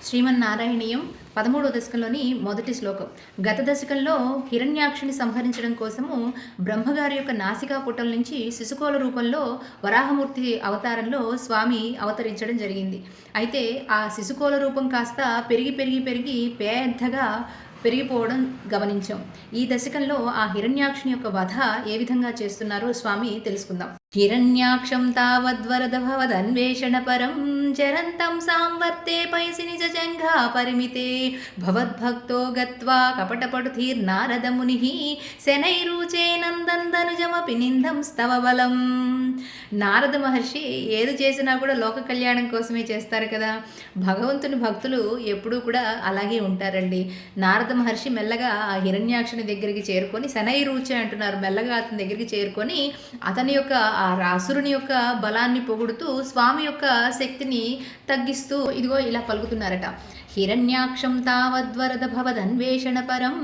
శ్రీమన్నారాయణీయం 13వ దశకంలోని మొదటి శ్లోకం. గత దశకంలో హిరణ్యాక్షుని సంహరించడం కోసము బ్రహ్మగారి యొక్క నాసికా పుటల నుంచి శిశుకోల రూపంలో వరాహమూర్తి అవతారంలో స్వామి అవతరించడం జరిగింది. అయితే ఆ శిశుకోల రూపం కాస్త పెరిగి పెరిగి పెరిగి పెద్దగా పెరిగిపోవడం గమనించాం. ఈ దశకంలో ఆ హిరణ్యాక్షుని యొక్క వధ ఏ విధంగా చేస్తున్నారో స్వామి తెలుసుకుందాం. హిరణ్యాక్షం తావద్వరద భవదన్వేషణ పరం చరంతం సాంవర్తే పైసి నిజ జంఘా పరిమితే భవద్భక్తో గత్వా కపటపడుధీర్నారద ముని శనైరూచే నందందనుజమపి నిందం స్తవ బలం. నారద మహర్షి ఏది చేసినా కూడా లోక కళ్యాణం కోసమే చేస్తారు కదా. భగవంతుని భక్తులు ఎప్పుడూ కూడా అలాగే ఉంటారండి. నారద మహర్షి మెల్లగా ఆ హిరణ్యాక్షుని దగ్గరికి చేరుకొని శనైరూచే అంటున్నారు, మెల్లగా అతని దగ్గరికి చేరుకొని అతని యొక్క ఆ అసురుని యొక్క బలాన్ని పొగుడుతూ స్వామి యొక్క శక్తిని తగ్గిస్తూ ఇదిగో ఇలా పలుకుతున్నారట. హిరణ్యాక్షం తావద్వరద భవదన్వేషణ పరం.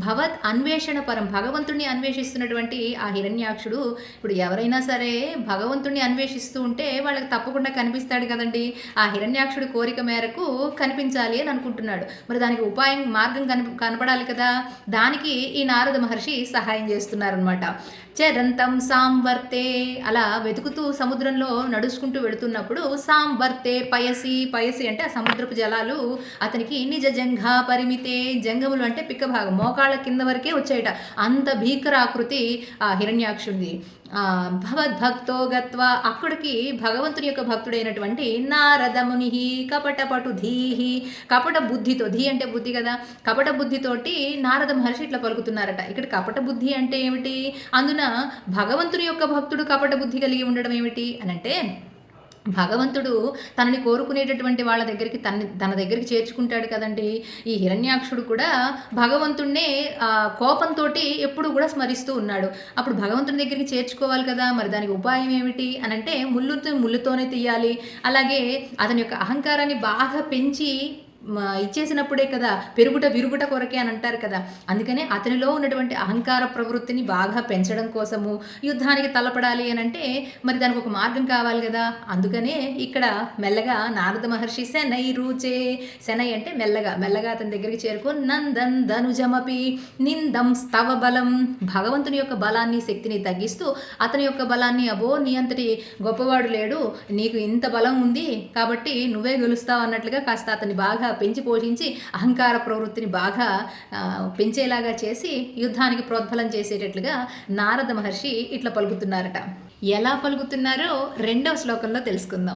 భవద్ అన్వేషణ పరం, భగవంతుణ్ణి అన్వేషిస్తున్నటువంటి ఆ హిరణ్యాక్షుడు ఇప్పుడు ఎవరైనా సరే భగవంతుణ్ణి అన్వేషిస్తూ ఉంటే వాళ్ళకి తప్పకుండా కనిపిస్తాడు కదండి. ఆ హిరణ్యాక్షుడి కోరిక మేరకు కనిపించాలి అని అనుకుంటున్నాడు. మరి దానికి ఉపాయం మార్గం కనపడాలి కదా. దానికి ఈ నారద మహర్షి సహాయం చేస్తున్నారనమాట. చరంతం సాంవర్తే, అలా వెతుకుతూ సముద్రంలో నడుచుకుంటూ వెళుతున్నప్పుడు సాంవర్తే పయసి, పయసి అంటే ఆ సముద్రపు జలాలు అతనికి నిజ జంఘా పరిమితే, జంగములు అంటే పిక్క భాగం మోకాళ్ళ కింద వరకే వచ్చాయట. అంత భీకరాకృతి ఆ హిరణ్యాక్షుడిది. భవద్భక్తో గత్వా, అక్కడికి భగవంతుని యొక్క భక్తుడైనటువంటి నారద ముని కపటపటు ధీహి, కపట బుద్ధితో, ధీ అంటే బుద్ధి కదా, కపట బుద్ధితోటి నారద మహర్షి ఇట్లా పలుకుతున్నారట. ఇక్కడ కపట బుద్ధి అంటే ఏమిటి? అందున భగవంతుని యొక్క భక్తుడు కపట బుద్ధి కలిగి ఉండడం ఏమిటి అనంటే, భగవంతుడు తనని కోరుకునేటటువంటి వాళ్ళ దగ్గరికి తన దగ్గరికి చేర్చుకుంటాడు కదండి. ఈ హిరణ్యాక్షుడు కూడా భగవంతుణ్ణే కోపంతో ఎప్పుడు కూడా స్మరిస్తూ ఉన్నాడు. అప్పుడు భగవంతుని దగ్గరికి చేర్చుకోవాలి కదా. మరి దానికి ఉపాయం ఏమిటి అనంటే, ముళ్ళుతోనే తీయాలి. అలాగే అతని యొక్క అహంకారాన్ని బాగా పెంచి ఇచ్చేసినప్పుడే కదా విరుగుట కొరకే అని అంటారు కదా. అందుకనే అతనిలో ఉన్నటువంటి అహంకార ప్రవృత్తిని బాగా పెంచడం కోసము యుద్ధానికి తలపడాలి అని అంటే మరి దానికి ఒక మార్గం కావాలి కదా. అందుకనే ఇక్కడ మెల్లగా నారద మహర్షి శనై రూచే, శనై అంటే మెల్లగా అతని దగ్గరికి చేరుకొని నందన్ ధనుజమపి నిందం స్తవ బలం, భగవంతుని యొక్క బలాన్ని శక్తిని తగ్గిస్తూ అతని యొక్క బలాన్ని, అబో నీ అంతటి గొప్పవాడు లేడు, నీకు ఇంత బలం ఉంది కాబట్టి నువ్వే గెలుస్తావు అన్నట్లుగా కాస్త అతన్ని బాగా పెంచి పోషించి అహంకార ప్రవృత్తిని బాగా పెంచేలాగా చేసి యుద్ధానికి ప్రోద్బలం చేసేటట్లుగా నారద మహర్షి ఇట్లా పలుకుతున్నారట. ఎలా పలుకుతున్నారో 2వ శ్లోకంలో తెలుసుకుందాం.